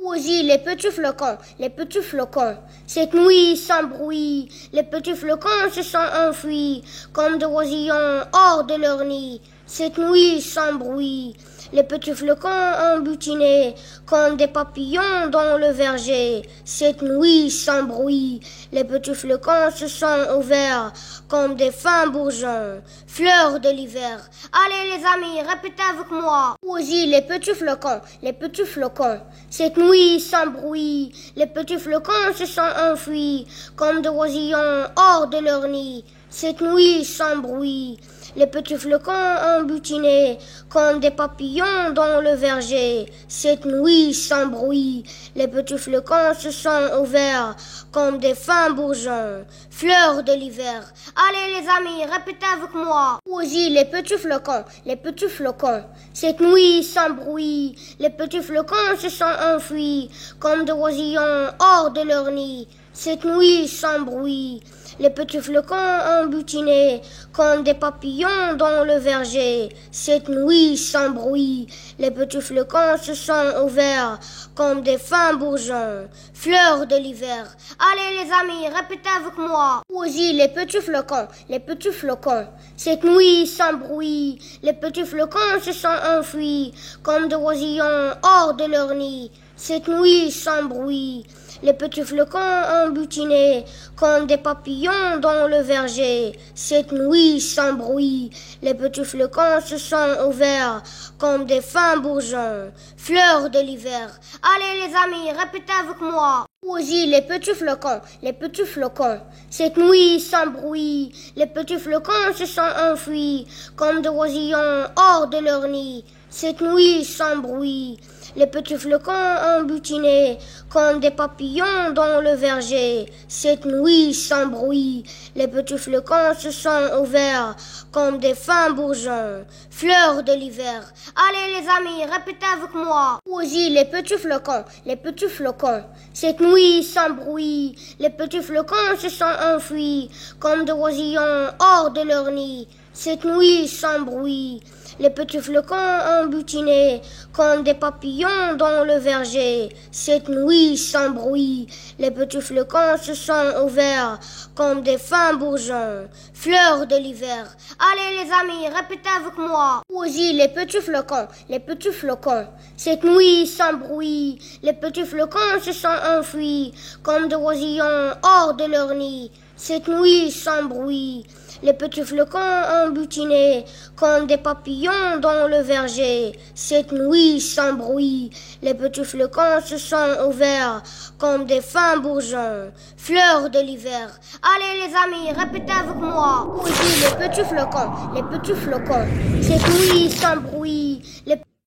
Aussi les petits flocons, cette nuit sans bruit, les petits flocons se sont enfuis, comme des oisillons hors de leur nid, cette nuit sans bruit. Les petits flocons ont butiné comme des papillons dans le verger, cette nuit sans bruit. Les petits flocons se sont ouverts comme des fins bourgeons, fleurs de l'hiver. Allez les amis, répétez avec moi. Aussi les petits flocons, cette nuit sans bruit. Les petits flocons se sont enfuis comme des oisillons hors de leur nid, cette nuit sans bruit. Les petits flocons ont butiné comme des papillons dans le verger, cette nuit sans bruit. Les petits flocons se sont ouverts comme des fins bourgeons, fleurs de l'hiver. Allez les amis, répétez avec moi. Aussi les petits flocons, cette nuit sans bruit. Les petits flocons se sont enfuis comme des oisillons hors de leur nid, cette nuit sans bruit. Les petits flocons ont butiné comme des papillons dans le verger, cette nuit sans bruit. Les petits flocons se sont ouverts comme des fins bourgeons, fleurs de l'hiver. Allez les amis, répétez avec moi. Aussi les petits flocons, cette nuit sans bruit. Les petits flocons se sont enfuis comme des oisillons hors de leur nid, cette nuit sans bruit. Les petits flocons ont butiné comme des papillons dans le verger, cette nuit sans bruit. Les petits flocons se sont ouverts comme des fins bourgeons, fleurs de l'hiver. Allez les amis, répétez avec moi. Aussi les petits flocons, cette nuit sans bruit. Les petits flocons se sont enfuis comme des oisillons hors de leur nid, cette nuit sans bruit. Les petits flocons ont butiné comme des papillons dans le verger, cette nuit sans bruit. Les petits flocons se sont ouverts comme des fins bourgeons, fleurs de l'hiver. Allez les amis, répétez avec moi. Aussi les petits flocons, cette nuit sans bruit. Les petits flocons se sont enfuis comme des oisillons hors de leur nid, cette nuit sans bruit. Les petits flocons ont butiné comme des papillons dans le verger, cette nuit sans bruit. Les petits flocons se sont ouverts comme des fins bourgeons, fleurs de l'hiver. Allez les amis, répétez avec moi. Aussi les petits flocons, cette nuit sans bruit. Les petits flocons se sont enfuis comme des oisillons hors de leur nid, cette nuit sans bruit. Les petits flocons ont butiné comme des papillons dans le verger, cette nuit sans bruit. Les petits flocons se sont ouverts comme des fins bourgeons, fleurs de l'hiver. Allez les amis, répétez avec moi. Aussi les petits flocons, cette nuit sans bruit. Les